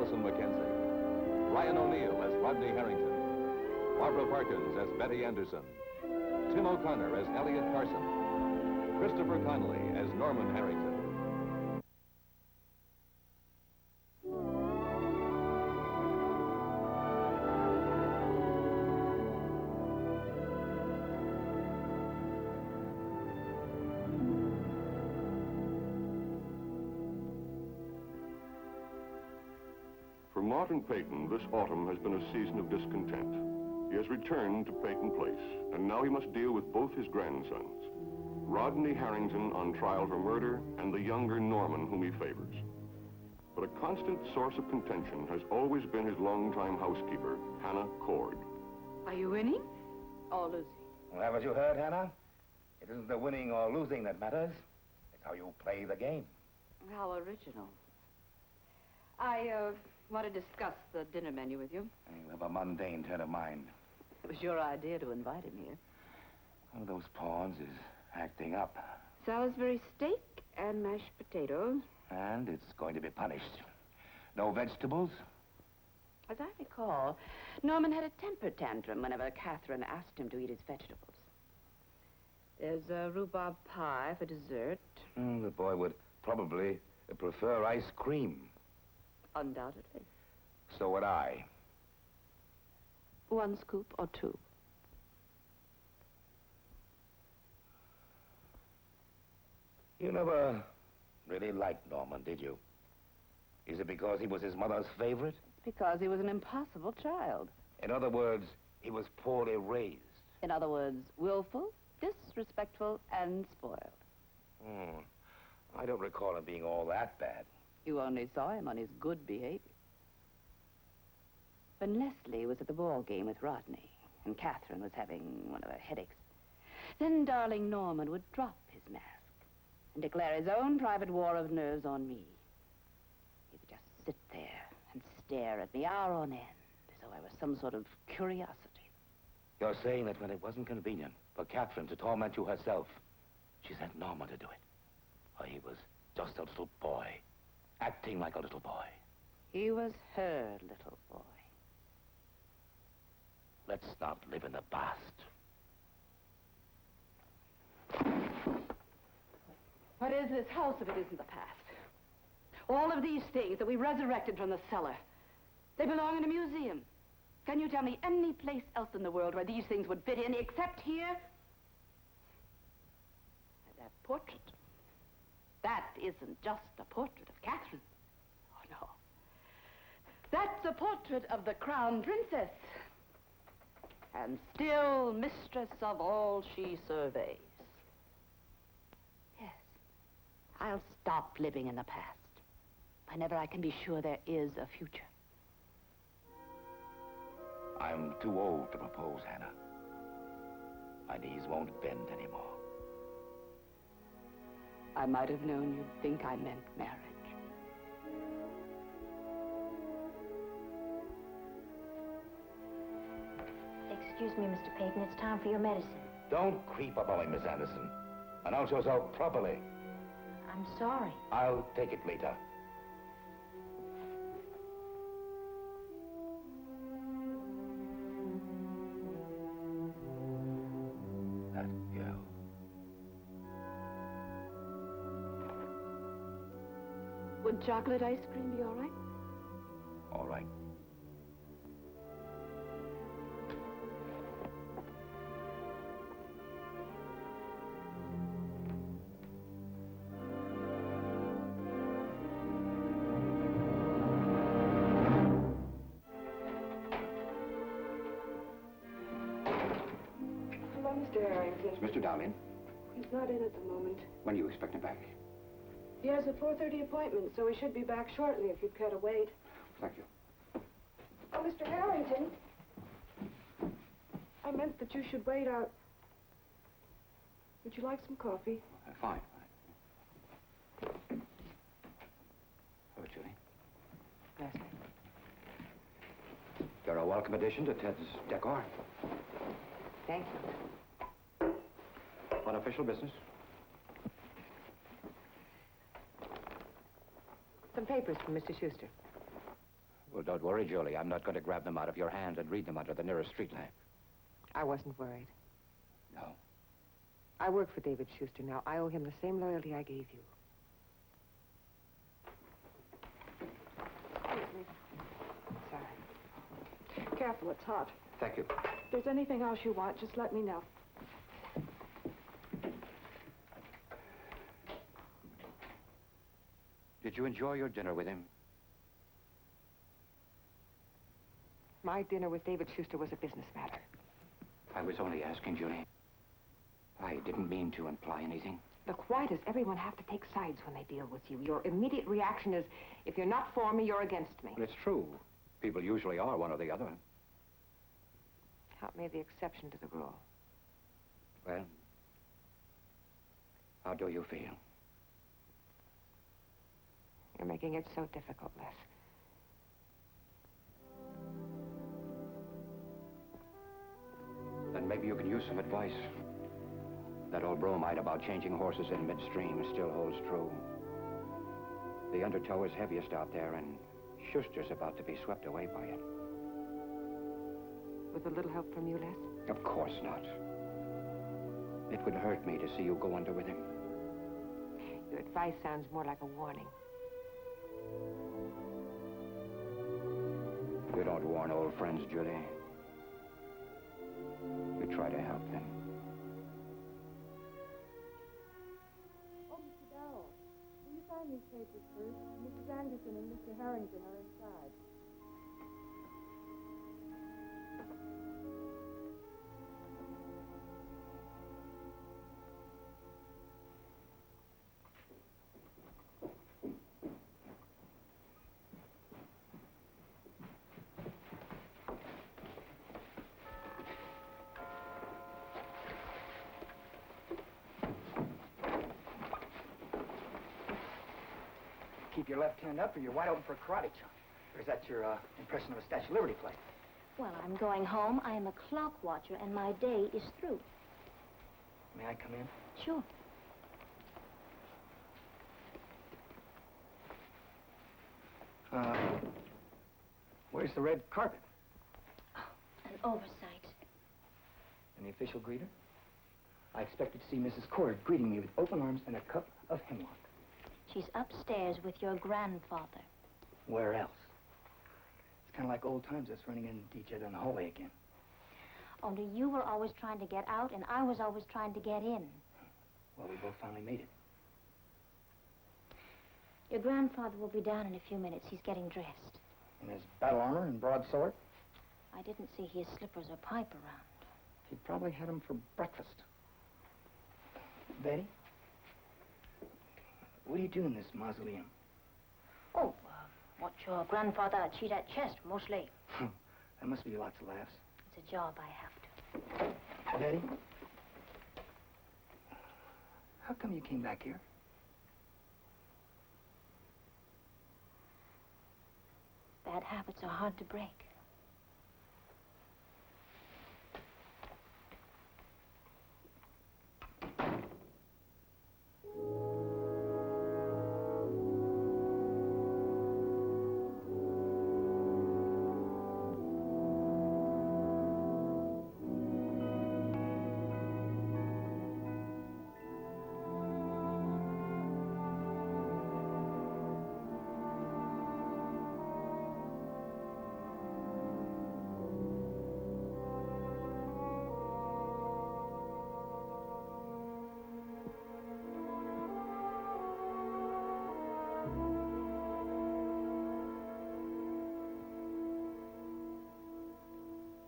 Allison McKenzie. Ryan O'Neal as Rodney Harrington. Barbara Parkins as Betty Anderson. Tim O'Connor as Elliot Carson. Christopher Connolly as Norman Harrington. For Martin Peyton, this autumn has been a season of discontent. He has returned to Peyton Place, and now he must deal with both his grandsons. Rodney Harrington on trial for murder, and the younger Norman whom he favors. But a constant source of contention has always been his longtime housekeeper, Hannah Cord. Are you winning or losing? Well, haven't you heard, Hannah? It isn't the winning or losing that matters. It's how you play the game. How original. I want to discuss the dinner menu with you. You have a mundane turn of mind. It was your idea to invite him here. One of those pawns is acting up. Salisbury steak and mashed potatoes. And it's going to be punished. No vegetables? As I recall, Norman had a temper tantrum whenever Catherine asked him to eat his vegetables. There's a rhubarb pie for dessert. The boy would probably prefer ice cream. Undoubtedly. So would I. 1 scoop or 2? You never really liked Norman, did you? Is it because he was his mother's favorite? Because he was an impossible child. In other words, he was poorly raised. In other words, willful, disrespectful, and spoiled. I don't recall him being all that bad. You only saw him on his good behavior. When Leslie was at the ball game with Rodney, and Catherine was having one of her headaches, then darling Norman would drop his mask and declare his own private war of nerves on me. He would just sit there and stare at me hour on end, as though I was some sort of curiosity. You're saying that when it wasn't convenient for Catherine to torment you herself, she sent Norman to do it. Or he was just a little boy, acting like a little boy. He was her little boy. Let's not live in the past. What is this house if it isn't the past? All of these things that we resurrected from the cellar, they belong in a museum. Can you tell me any place else in the world where these things would fit in except here? And that portrait. That isn't just a portrait of Catherine. Oh, no. That's a portrait of the Crown Princess. And still mistress of all she surveys. Yes, I'll stop living in the past whenever I can be sure there is a future. I'm too old to propose, Hannah. My knees won't bend anymore. I might have known you'd think I meant marriage. Excuse me, Mr. Peyton. It's time for your medicine. Don't creep up on me, Miss Anderson. Announce yourself properly. I'm sorry. I'll take it later. That girl. Would chocolate ice cream be all right? All right. Hello, Mr. Harrington. Is Mr. Dowling? He's not in at the moment. When do you expect him back? He has a 4:30 appointment, so he should be back shortly if you'd care to wait. Thank you. Oh, Mr. Harrington. I meant that you should wait out. Would you like some coffee? Fine. Have it, Julie. Yes. You're a welcome addition to Ted's decor. Thank you. What official business? Some papers from Mr. Schuster. Well, don't worry, Julie. I'm not going to grab them out of your hand and read them under the nearest street lamp. I wasn't worried. No. I work for David Schuster now. I owe him the same loyalty I gave you. Excuse me. Sorry. Careful, it's hot. Thank you. If there's anything else you want, just let me know. Did you enjoy your dinner with him? My dinner with David Schuster was a business matter. I was only asking, Julie. I didn't mean to imply anything. Look, why does everyone have to take sides when they deal with you? Your immediate reaction is, if you're not for me, you're against me. Well, it's true. People usually are one or the other. Count me the exception to the rule. Well, how do you feel? You're making it so difficult, Les. Then maybe you can use some advice. That old bromide about changing horses in midstream still holds true. The undertow is heaviest out there, and Schuster's about to be swept away by it. With a little help from you, Les? Of course not. It would hurt me to see you go under with him. Your advice sounds more like a warning. You don't warn old friends, Julie. You try to help them. Oh, Mr. Dowell, will you sign these papers first? Mrs. Anderson and Mr. Harrington are inside. Keep your left hand up or you're wide open for a karate chop. Or is that your impression of a Statue of Liberty plate? Well, I'm going home. I am a clock watcher, and my day is through. May I come in? Sure. Where's the red carpet? An oversight. And the official greeter? I expected to see Mrs. Cord greeting me with open arms and a cup of hemlock. She's upstairs with your grandfather. Where else? It's kind of like old times, us running into each other in the hallway again. Only you were always trying to get out, and I was always trying to get in. Well, we both finally made it. Your grandfather will be down in a few minutes. He's getting dressed. In his battle armor and broadsword? I didn't see his slippers or pipe around. He probably had them for breakfast. Betty? What do you do in this mausoleum? Oh, watch your grandfather cheat at chess, mostly. That must be lots of laughs. It's a job I have to. Betty? How come you came back here? Bad habits are hard to break.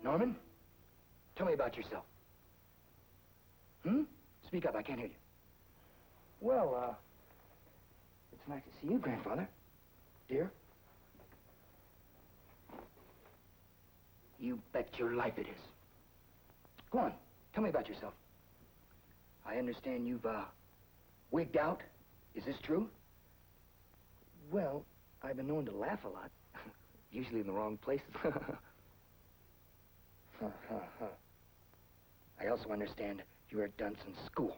Norman? Tell me about yourself. Speak up, I can't hear you. Well, it's nice to see you, Grandfather. Dear? You bet your life it is. Go on, tell me about yourself. I understand you've, wigged out. Is this true? Well, I've been known to laugh a lot. Usually in the wrong places. I also understand you're at Dunson's school,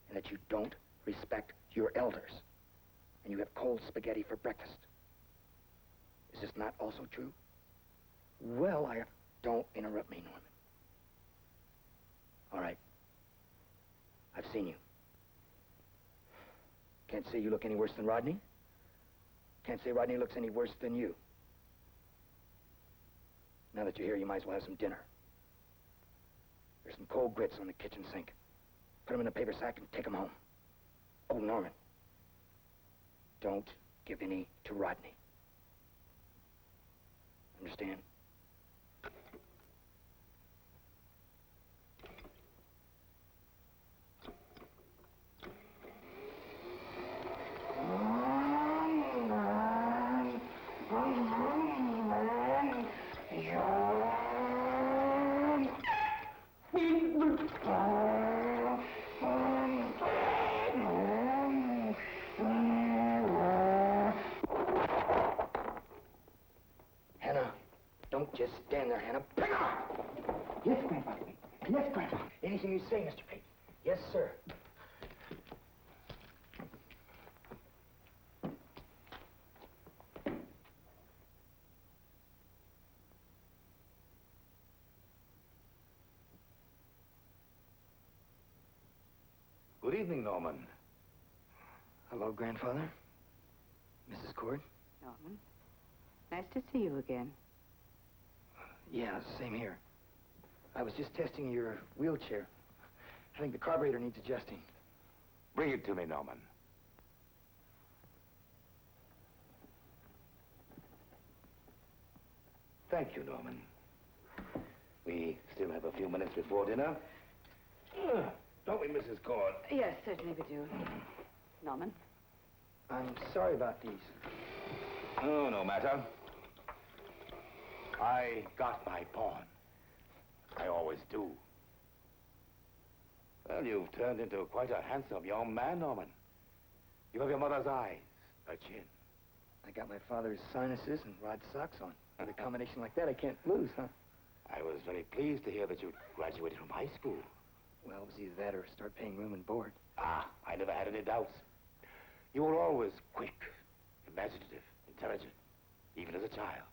and that you don't respect your elders, and you have cold spaghetti for breakfast. Is this not also true? Well, I... Don't interrupt me, Norman. All right. I've seen you. Can't say you look any worse than Rodney. Can't say Rodney looks any worse than you. Now that you're here, you might as well have some dinner. There's some cold grits on the kitchen sink. Put them in a paper sack and take them home. Oh, Norman. Don't give any to Rodney. Understand? Don't just stand there, Hannah. Pick up! Yes, Grandfather. Yes, Grandpa. Anything you say, Mr. Peyton. Yes, sir. Good evening, Norman. Hello, Grandfather. Mrs. Cord. Norman, nice to see you again. Yeah, same here. I was just testing your wheelchair. I think the carburetor needs adjusting. Bring it to me, Norman. Thank you, Norman. We still have a few minutes before dinner. Don't we, Mrs. Cord? Yes, certainly we do. Norman? I'm sorry about these. Oh, no matter. I got my pawn. I always do. Well, you've turned into quite a handsome young man, Norman. You have your mother's eyes, a chin. I got my father's sinuses and Rod's socks on. With a combination like that, I can't lose, huh? I was very pleased to hear that you graduated from high school. Well, it was either that or start paying room and board. Ah, I never had any doubts. You were always quick, imaginative, intelligent, even as a child.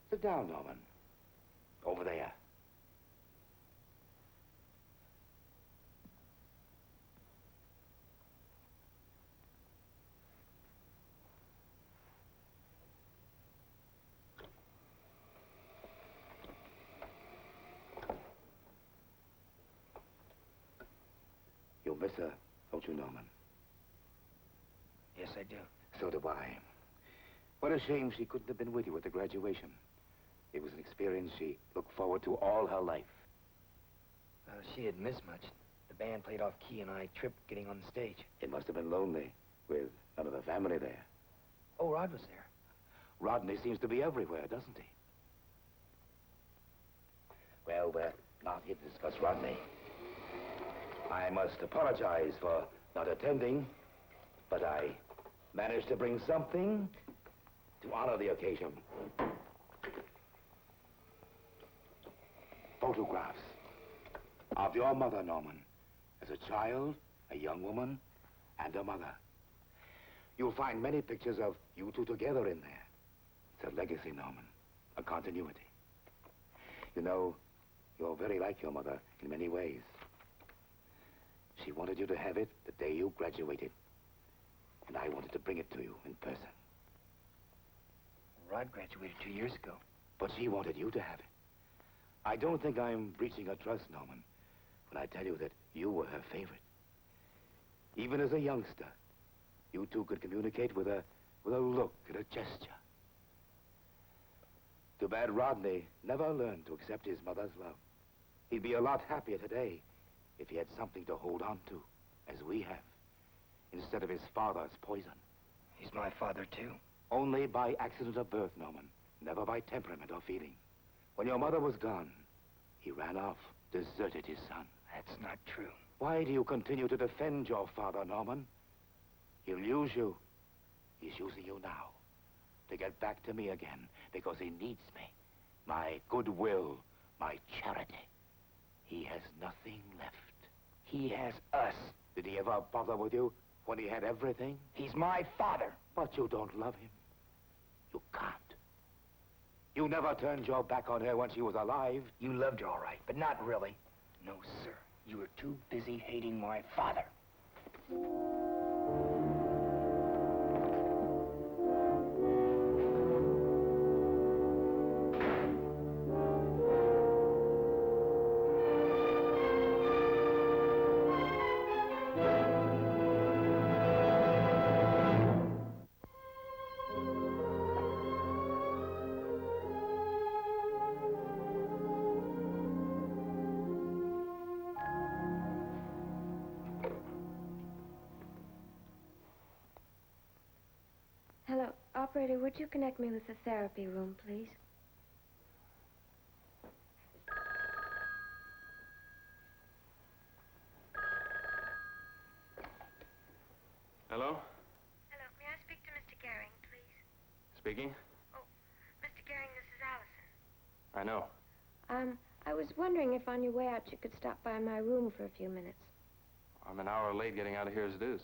Sit down, Norman. Over there. You miss her, don't you, Norman? Yes, I do. So do I. What a shame she couldn't have been with you at the graduation. It was an experience she looked forward to all her life. She didn't miss much. The band played off key and I tripped getting on the stage. It must have been lonely, with none of the family there. Oh, Rod was there. Rodney seems to be everywhere, doesn't he? Well, we're not here to discuss Rodney. I must apologize for not attending, but I managed to bring something to honor the occasion. Photographs of your mother, Norman, as a child, a young woman, and a mother. You'll find many pictures of you two together in there. It's a legacy, Norman, a continuity. You know, you're very like your mother in many ways. She wanted you to have it the day you graduated, and I wanted to bring it to you in person. Rod graduated 2 years ago. But she wanted you to have it. I don't think I'm breaching her trust, Norman, when I tell you that you were her favorite. Even as a youngster, you two could communicate with a look and a gesture. Too bad Rodney never learned to accept his mother's love. He'd be a lot happier today if he had something to hold on to, as we have, instead of his father's poison. He's my father, too. Only by accident of birth, Norman, never by temperament or feeling. When your mother was gone, he ran off, deserted his son. That's not true. Why do you continue to defend your father, Norman? He'll use you. He's using you now to get back to me again because he needs me. My goodwill, my charity. He has nothing left. He has us. Did he ever bother with you when he had everything? He's my father. But you don't love him. You can't. You never turned your back on her when she was alive. You loved her all right, but not really. No, sir. You were too busy hating my father. Hello, operator, would you connect me with the therapy room, please? Hello? Hello, may I speak to Mr. Gehring, please? Speaking? Oh, Mr. Gehring, this is Allison. I know. I was wondering if on your way out you could stop by my room for a few minutes. I'm an hour late getting out of here as it is.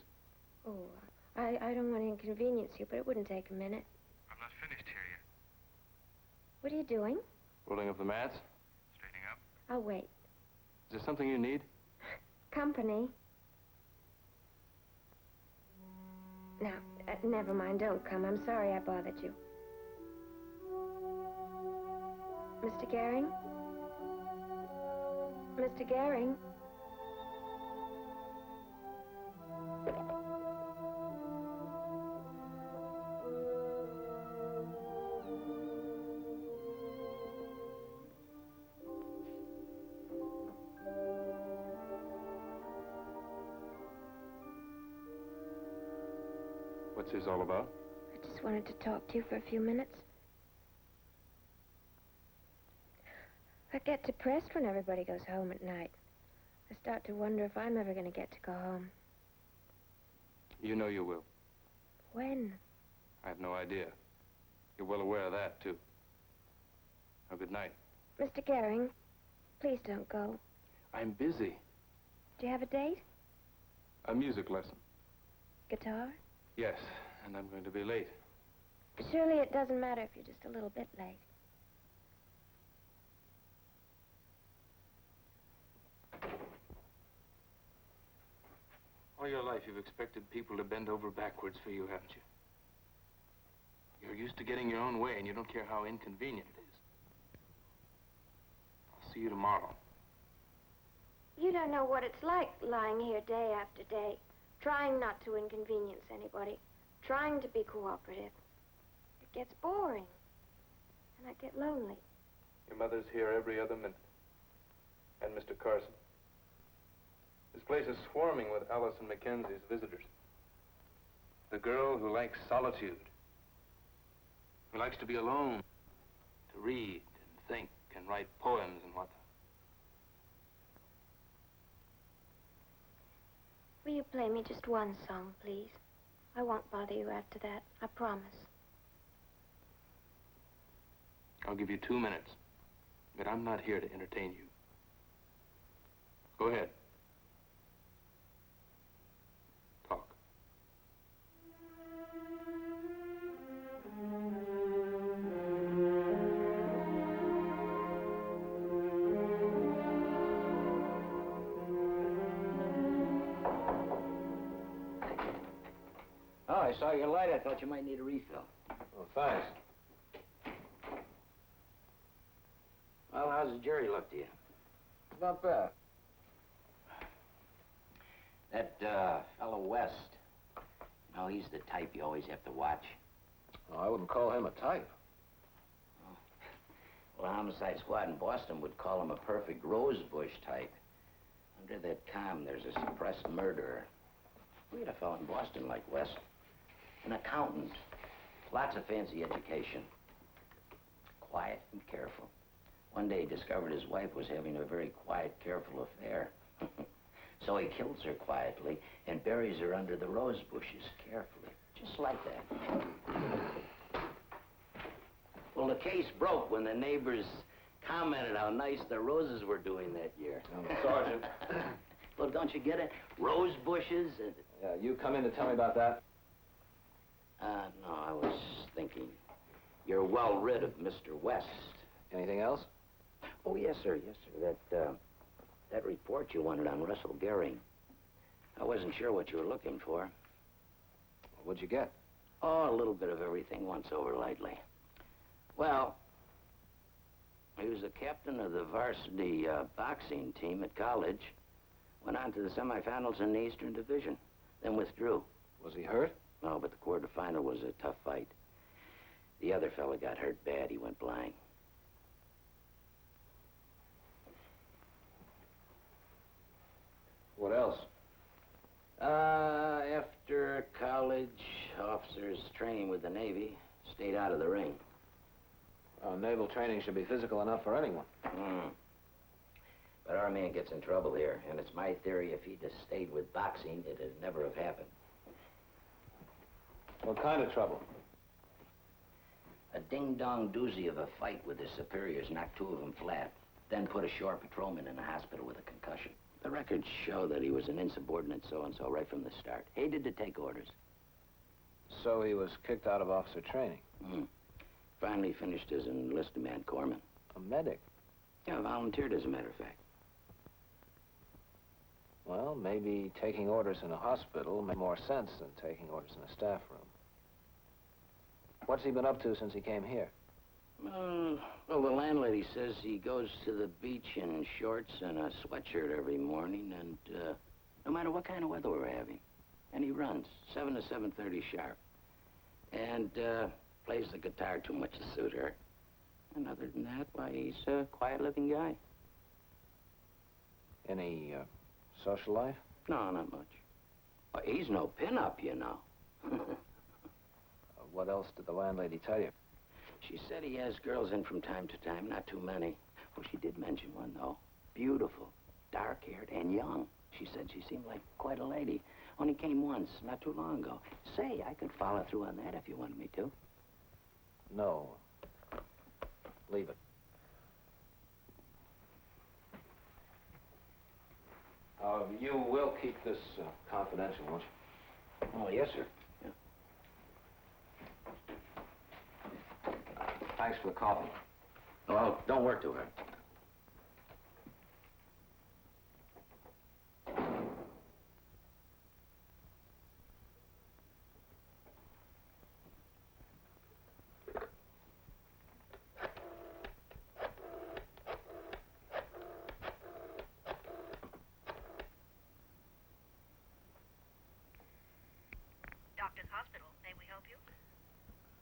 Oh, I don't want to inconvenience you, but it wouldn't take a minute. I'm not finished here yet. What are you doing? Rolling up the mats? Straightening up? I'll wait. Is there something you need? Company? Now, never mind, don't come. I'm sorry I bothered you. Mr. Gehring? Mr. Gehring? What's this all about? I just wanted to talk to you for a few minutes. I get depressed when everybody goes home at night. I start to wonder if I'm ever going to get to go home. You know you will. When? I have no idea. You're well aware of that, too. Now, good night. Mr. Gehring, please don't go. I'm busy. Do you have a date? A music lesson. Guitar? Yes, and I'm going to be late. Surely it doesn't matter if you're just a little bit late. All your life, you've expected people to bend over backwards for you, haven't you? You're used to getting your own way, and you don't care how inconvenient it is. I'll see you tomorrow. You don't know what it's like lying here day after day, trying not to inconvenience anybody, trying to be cooperative. It gets boring, and I get lonely. Your mother's here every other minute. And Mr. Carson. This place is swarming with Allison Mackenzie's visitors. The girl who likes solitude, who likes to be alone, to read and think and write poems and what. Will you play me just one song, please? I won't bother you after that, I promise. I'll give you 2 minutes, but I'm not here to entertain you. Go ahead. Talk. Oh, I saw your light. I thought you might need a refill. Oh, thanks. Well, how's the jury look to you? Not bad. That, fellow West. No, he's the type you always have to watch. Oh, I wouldn't call him a type. Oh. Well, a homicide squad in Boston would call him a perfect rosebush type. Under that calm, there's a suppressed murderer. We had a fellow in Boston like West. An accountant. Lots of fancy education. Quiet and careful. One day he discovered his wife was having a very quiet, careful affair. So he kills her quietly and buries her under the rose bushes carefully. Just like that. Well, the case broke when the neighbors commented how nice the roses were doing that year. Sergeant. Well, don't you get it? Rose bushes and... Yeah, you come in to tell me about that? No, I was thinking. well rid of Mr. West. Anything else? Oh, yes, sir. Yes, sir. That report you wanted on Russell Gehring. I wasn't sure what you were looking for. What'd you get? Oh, a little bit of everything once over lightly. Well, he was the captain of the varsity boxing team at college. Went on to the semifinals in the Eastern Division, then withdrew. Was he hurt? No, but the quarterfinal was a tough fight. The other fella got hurt bad. He went blind. What else? After college, officers training with the Navy, stayed out of the ring. Naval training should be physical enough for anyone. But our man gets in trouble here, and it's my theory if he'd have stayed with boxing, it'd never have happened. What kind of trouble? A ding-dong doozy of a fight with his superiors knocked two of them flat, then put a shore patrolman in the hospital with a concussion. The records show that he was an insubordinate so-and-so right from the start. Hated to take orders. So he was kicked out of officer training? Finally finished as an enlisted man corpsman. A medic? Yeah, volunteered as a matter of fact. Well, maybe taking orders in a hospital made more sense than taking orders in a staff room. What's he been up to since he came here? Well, the landlady says he goes to the beach in shorts and a sweatshirt every morning, and no matter what kind of weather we're having. And he runs, 7 to 7:30 sharp. And plays the guitar too much to suit her. And other than that, why, he's a quiet-living guy. Any social life? No, not much. Well, he's no pin-up, you know. What else did the landlady tell you? She said he has girls in from time to time, not too many. Well, she did mention one, though. Beautiful, dark-haired, and young. She said she seemed like quite a lady. Only came once, not too long ago. Say, I could follow through on that if you wanted me to. No. Leave it. You will keep this confidential, won't you? Oh, yes, sir. Yeah. Thanks for the coffee. Well, don't work too hard.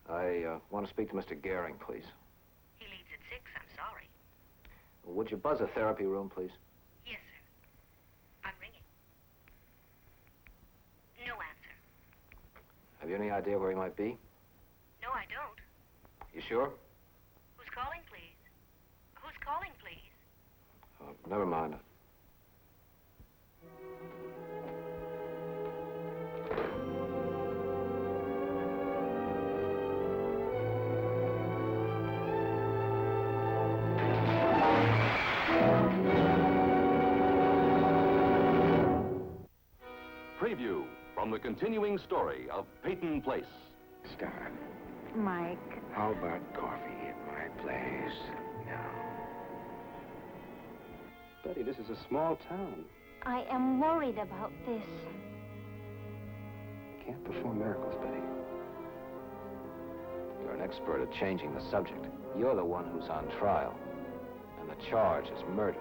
I want to speak to Mr. Gehring, please. He leaves at 6. I'm sorry. Would you buzz a therapy room, please? Yes, sir. I'm ringing. No answer. Have you any idea where he might be? No, I don't. You sure? Who's calling, please? Who's calling, please? Never mind. Preview from the continuing story of Peyton Place. Star, Mike. how about coffee at my place? Now. Betty, this is a small town. I am worried about this. You can't perform miracles, Betty. You're an expert at changing the subject. You're the one who's on trial. And the charge is murder.